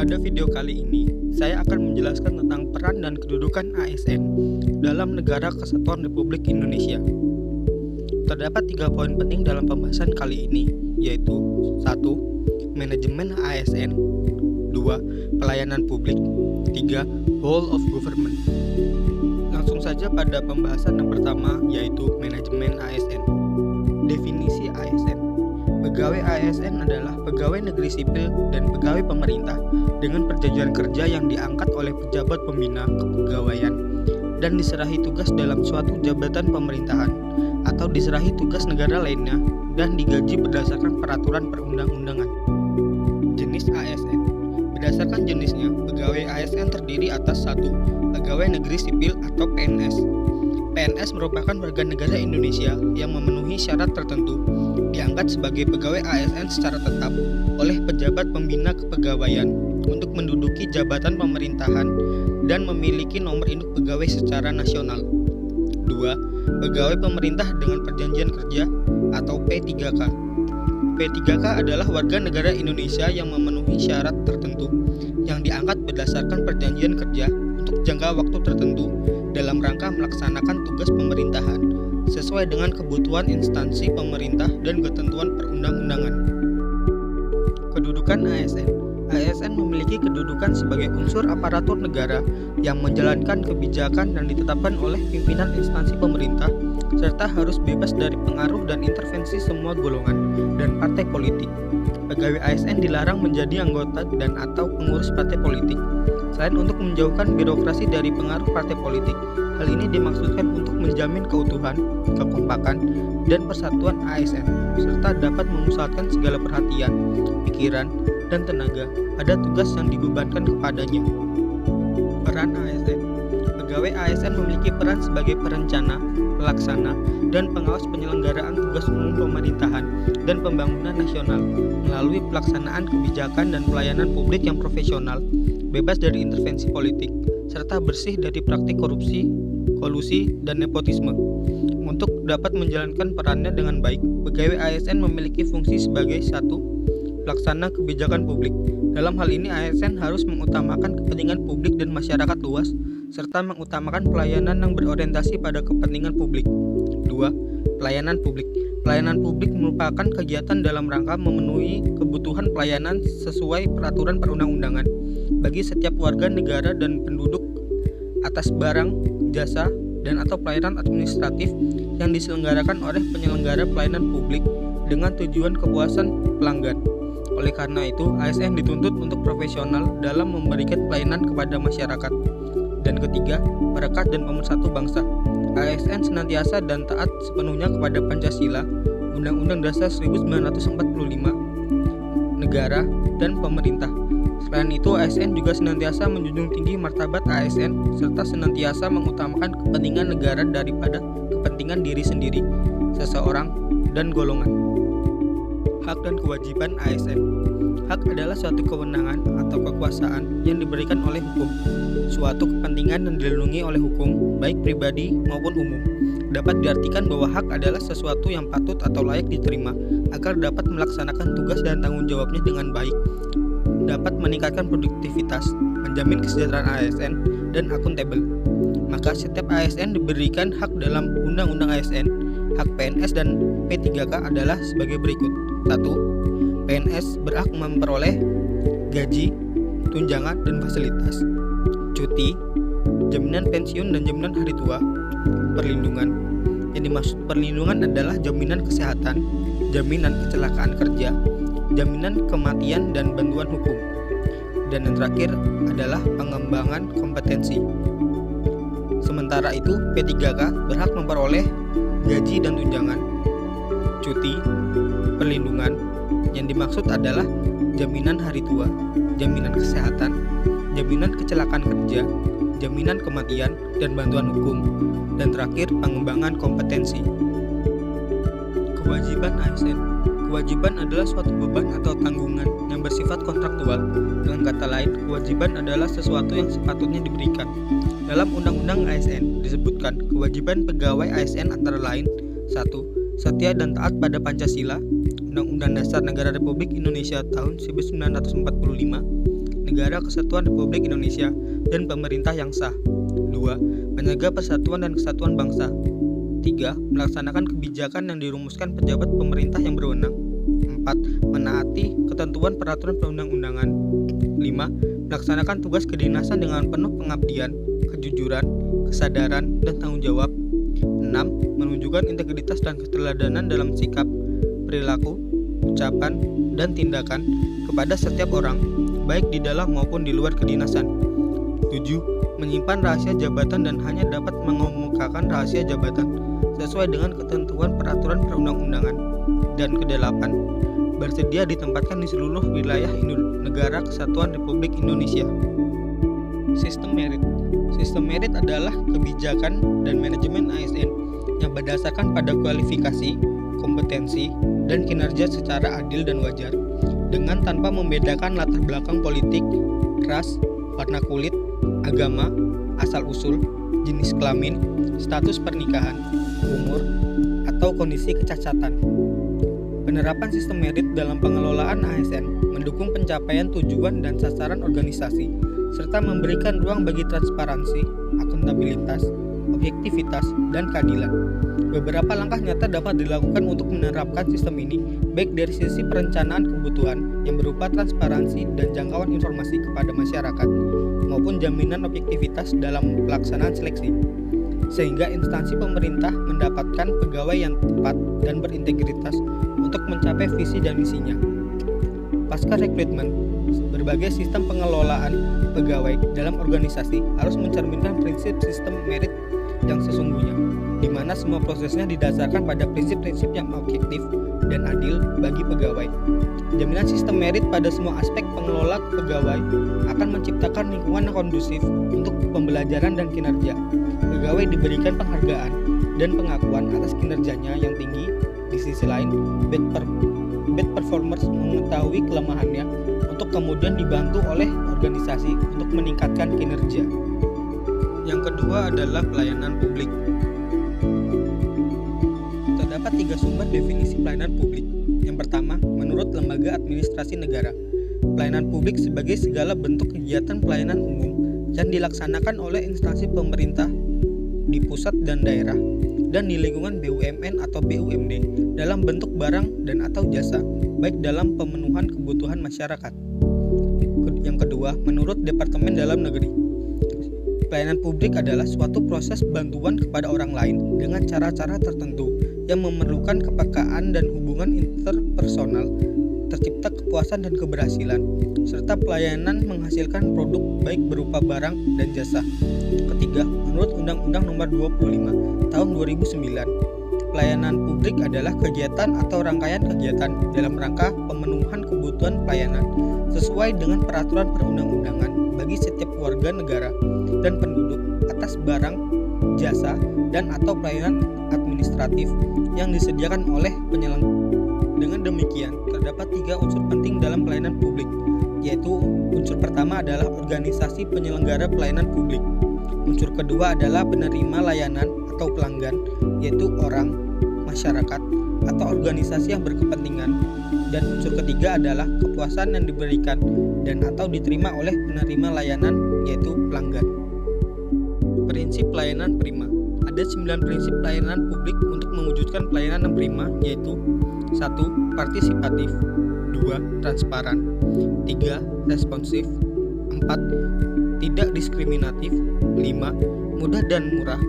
Pada video kali ini, saya akan menjelaskan tentang peran dan kedudukan ASN dalam Negara Kesatuan Republik Indonesia. Terdapat 3 poin penting dalam pembahasan kali ini, yaitu 1. Manajemen ASN, 2. Pelayanan publik, 3. Whole of government. Langsung saja pada pembahasan yang pertama, yaitu manajemen ASN. Definisi ASN. Pegawai ASN adalah pegawai negeri sipil dan pegawai pemerintah dengan perjanjian kerja yang diangkat oleh pejabat pembina kepegawaian dan diserahi tugas dalam suatu jabatan pemerintahan atau diserahi tugas negara lainnya dan digaji berdasarkan peraturan perundang-undangan. Jenis ASN. Berdasarkan jenisnya, pegawai ASN terdiri atas 1. Pegawai negeri sipil atau PNS. PNS merupakan warga negara Indonesia yang memenuhi syarat tertentu, diangkat sebagai pegawai ASN secara tetap oleh pejabat pembina kepegawaian untuk menduduki jabatan pemerintahan dan memiliki nomor induk pegawai secara nasional. 2. Pegawai pemerintah dengan perjanjian kerja atau P3K. P3K adalah warga negara Indonesia yang memenuhi syarat tertentu yang diangkat berdasarkan perjanjian kerja untuk jangka waktu tertentu dalam rangka melaksanakan tugas pemerintahan sesuai dengan kebutuhan instansi pemerintah dan ketentuan perundang-undangan. Kedudukan ASN. ASN memiliki kedudukan sebagai unsur aparatur negara yang menjalankan kebijakan dan ditetapkan oleh pimpinan instansi pemerintah serta harus bebas dari pengaruh dan intervensi semua golongan dan partai politik. Pegawai ASN dilarang menjadi anggota dan atau pengurus partai politik. Selain untuk menjauhkan birokrasi dari pengaruh partai politik, hal ini dimaksudkan untuk menjamin keutuhan, kekompakan, dan persatuan ASN, serta dapat memusatkan segala perhatian, pikiran, dan tenaga pada tugas yang dibebankan kepadanya. Peran ASN. Pegawai ASN memiliki peran sebagai perencana, pelaksana, dan pengawas penyelenggaraan tugas umum pemerintahan dan pembangunan nasional melalui pelaksanaan kebijakan dan pelayanan publik yang profesional, bebas dari intervensi politik, serta bersih dari praktik korupsi, kolusi, dan nepotisme. Untuk dapat menjalankan perannya dengan baik, pegawai ASN memiliki fungsi sebagai 1. Pelaksana kebijakan publik. Dalam hal ini ASN harus mengutamakan kepentingan publik dan masyarakat luas, serta mengutamakan pelayanan yang berorientasi pada kepentingan publik. 2. Pelayanan publik. Pelayanan publik merupakan kegiatan dalam rangka memenuhi kebutuhan pelayanan sesuai peraturan perundang-undangan bagi setiap warga negara dan penduduk atas barang, jasa, dan atau pelayanan administratif yang diselenggarakan oleh penyelenggara pelayanan publik dengan tujuan kepuasan pelanggan. Oleh karena itu, ASN dituntut untuk profesional dalam memberikan pelayanan kepada masyarakat. Dan ketiga, perekat dan pemersatu bangsa. ASN senantiasa dan taat sepenuhnya kepada Pancasila, Undang-Undang Dasar 1945, negara, dan pemerintah. Selain itu, ASN juga senantiasa menjunjung tinggi martabat ASN serta senantiasa mengutamakan kepentingan negara daripada kepentingan diri sendiri, seseorang, dan golongan. Hak dan kewajiban ASN. Hak adalah suatu kewenangan atau kekuasaan yang diberikan oleh hukum, suatu kepentingan yang dilindungi oleh hukum, baik pribadi maupun umum. Dapat diartikan bahwa hak adalah sesuatu yang patut atau layak diterima agar dapat melaksanakan tugas dan tanggung jawabnya dengan baik, dapat meningkatkan produktivitas, menjamin kesejahteraan ASN, dan akuntabel. Maka setiap ASN diberikan hak dalam Undang-Undang ASN. Hak PNS dan P3K adalah sebagai berikut. 1. PNS berhak memperoleh gaji, tunjangan, dan fasilitas, cuti, jaminan pensiun dan jaminan hari tua, perlindungan. Yang dimaksud perlindungan adalah jaminan kesehatan, jaminan kecelakaan kerja, jaminan kematian, dan bantuan hukum. Dan yang terakhir adalah pengembangan kompetensi. Sementara itu, P3K berhak memperoleh gaji dan tunjangan, cuti, perlindungan. Yang dimaksud adalah jaminan hari tua, jaminan kesehatan, jaminan kecelakaan kerja, jaminan kematian, dan bantuan hukum. Dan terakhir, pengembangan kompetensi. Kewajiban ASN. Kewajiban adalah suatu beban atau tanggungan yang bersifat kontraktual. Dengan kata lain, kewajiban adalah sesuatu yang sepatutnya diberikan. Dalam Undang-Undang ASN disebutkan kewajiban pegawai ASN antara lain 1. Setia dan taat pada Pancasila, Undang-Undang Dasar Negara Republik Indonesia tahun 1945, Negara Kesatuan Republik Indonesia dan pemerintah yang sah. 2. Menjaga persatuan dan kesatuan bangsa. 3. Melaksanakan kebijakan yang dirumuskan pejabat pemerintah yang berwenang. 4. Menaati ketentuan peraturan perundang-undangan. 5. Melaksanakan tugas kedinasan dengan penuh pengabdian, kejujuran, kesadaran, dan tanggung jawab. 6. Menunjukkan integritas dan keteladanan dalam sikap, perilaku, ucapan, dan tindakan kepada setiap orang, baik di dalam maupun di luar kedinasan. 7. Menyimpan rahasia jabatan dan hanya dapat mengemukakan rahasia jabatan sesuai dengan ketentuan peraturan perundang-undangan. Dan ke-8. Bersedia ditempatkan di seluruh wilayah Negara Kesatuan Republik Indonesia. Sistem merit. Sistem merit adalah kebijakan dan manajemen ASN yang berdasarkan pada kualifikasi, kompetensi, dan kinerja secara adil dan wajar, dengan tanpa membedakan latar belakang politik, ras, warna kulit, agama, asal-usul, jenis kelamin, status pernikahan, umur, atau kondisi kecacatan. Penerapan sistem merit dalam pengelolaan ASN mendukung pencapaian tujuan dan sasaran organisasi, serta memberikan ruang bagi transparansi, akuntabilitas, objektivitas, dan keadilan. Beberapa langkah nyata dapat dilakukan untuk menerapkan sistem ini, baik dari sisi perencanaan kebutuhan yang berupa transparansi dan jangkauan informasi kepada masyarakat, maupun jaminan objektivitas dalam pelaksanaan seleksi, sehingga instansi pemerintah mendapatkan pegawai yang tepat dan berintegritas untuk mencapai visi dan misinya. Pasca rekrutmen, berbagai sistem pengelolaan pegawai dalam organisasi harus mencerminkan prinsip sistem merit yang sesungguhnya, di mana semua prosesnya didasarkan pada prinsip-prinsip yang objektif dan adil bagi pegawai. Jaminan sistem merit pada semua aspek pengelola pegawai akan menciptakan lingkungan yang kondusif untuk pembelajaran dan kinerja. Pegawai diberikan penghargaan dan pengakuan atas kinerjanya yang tinggi. Di sisi lain, bad performers mengetahui kelemahannya untuk kemudian dibantu oleh organisasi untuk meningkatkan kinerja. Yang kedua adalah pelayanan publik. Terdapat 3 sumber definisi pelayanan publik. Yang pertama, menurut Lembaga Administrasi Negara, pelayanan publik sebagai segala bentuk kegiatan pelayanan umum yang dilaksanakan oleh instansi pemerintah di pusat dan daerah, dan di lingkungan BUMN atau BUMD dalam bentuk barang dan atau jasa, baik dalam pemenuhan kebutuhan masyarakat. Yang kedua, menurut Departemen Dalam Negeri, pelayanan publik adalah suatu proses bantuan kepada orang lain dengan cara-cara tertentu yang memerlukan kepekaan dan hubungan interpersonal, tercipta kepuasan dan keberhasilan, serta pelayanan menghasilkan produk baik berupa barang dan jasa. Ketiga, menurut Undang-Undang Nomor 25 Tahun 2009, pelayanan publik adalah kegiatan atau rangkaian kegiatan dalam rangka pemenuhan kebutuhan pelayanan sesuai dengan peraturan perundang-undangan bagi setiap warga negara dan penduduk atas barang, jasa, dan atau pelayanan administratif yang disediakan oleh penyelenggara. Dengan demikian, terdapat 3 unsur penting dalam pelayanan publik, yaitu unsur pertama adalah organisasi penyelenggara pelayanan publik. Unsur kedua adalah penerima layanan atau pelanggan, yaitu orang, masyarakat, atau organisasi yang berkepentingan. Dan unsur ketiga adalah kepuasan yang diberikan dan atau diterima oleh penerima layanan, yaitu pelanggan. Prinsip pelayanan prima. Ada 9 prinsip pelayanan publik untuk mewujudkan pelayanan yang prima, yaitu 1. Partisipatif, 2. Transparan, 3. Responsif, 4. Tidak diskriminatif, 5. Mudah dan murah,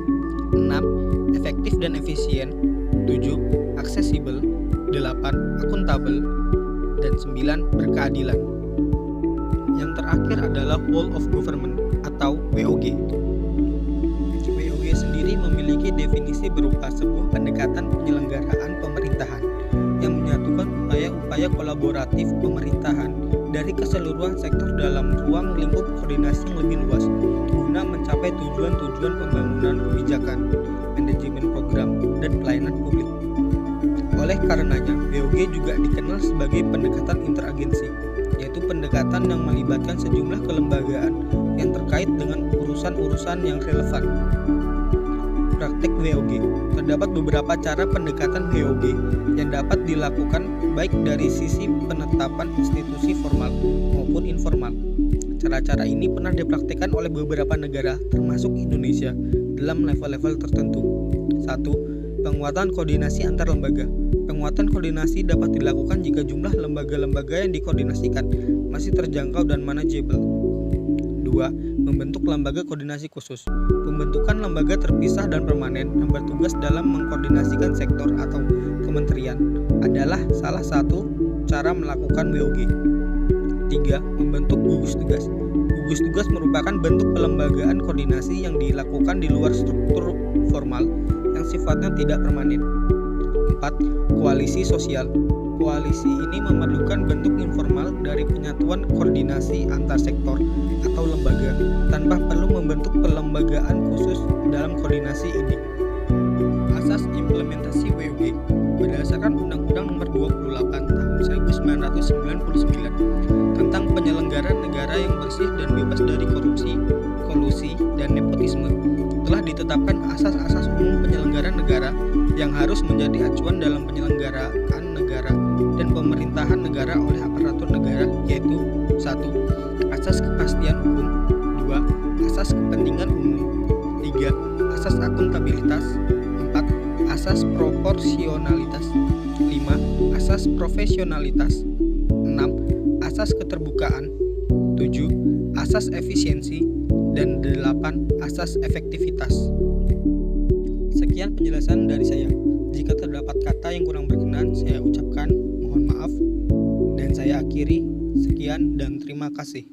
6. Efektif dan efisien, 7. Aksesibel, 8. Akuntabel, dan 9. Berkeadilan. Yang terakhir adalah Whole of Government atau WOG. WOG sendiri memiliki definisi berupa sebuah pendekatan penyelenggaraan pemerintahan yang menyatukan upaya-upaya kolaboratif pemerintahan dari keseluruhan sektor dalam ruang lingkup koordinasi yang lebih luas guna mencapai tujuan-tujuan pembangunan kebijakan, manajemen program, dan pelayanan publik. Oleh karenanya, WOG juga dikenal sebagai pendekatan interagensi, yaitu pendekatan yang melibatkan sejumlah kelembagaan yang terkait dengan urusan-urusan yang relevan. Praktek WOG. Terdapat beberapa cara pendekatan WOG yang dapat dilakukan baik dari sisi penetapan institusi formal maupun informal. Cara-cara ini pernah dipraktikkan oleh beberapa negara, termasuk Indonesia, dalam level-level tertentu. 1. Penguatan koordinasi antar lembaga. Penguatan koordinasi dapat dilakukan jika jumlah lembaga-lembaga yang dikoordinasikan masih terjangkau dan manajeble. 2. Membentuk lembaga koordinasi khusus. Pembentukan lembaga terpisah dan permanen yang bertugas dalam mengkoordinasikan sektor atau kementerian adalah salah satu cara melakukan WOG. 3. Membentuk gugus tugas. Gugus tugas merupakan bentuk pelembagaan koordinasi yang dilakukan di luar struktur formal yang sifatnya tidak permanen. 4. Koalisi sosial. Koalisi ini memerlukan bentuk informal dari penyatuan koordinasi antar sektor atau lembaga tanpa perlu membentuk pelembagaan khusus dalam koordinasi ini. Asas implementasi WOG berdasarkan Undang-Undang Nomor 28 Tahun 1999 tentang penyelenggaraan negara yang bersih dan bebas dari korupsi, kolusi, dan nepotisme, telah ditetapkan asas-asas umum penyelenggaraan negara yang harus menjadi acuan dalam penyelenggaraan negara dan pemerintahan negara oleh aparatur negara, yaitu 1. Asas kepastian hukum. 2. Asas kepentingan umum. 3. Asas akuntabilitas. 4. Asas proporsionalitas. 5. Asas profesionalitas. 6. Asas keterbukaan. 7. Asas efisiensi. Dan 8. Asas efektivitas. Sekian penjelasan dari saya. Jika terdapat kata yang kurang berkenan, saya ucapkan mohon maaf. Dan saya akhiri. Sekian dan terima kasih.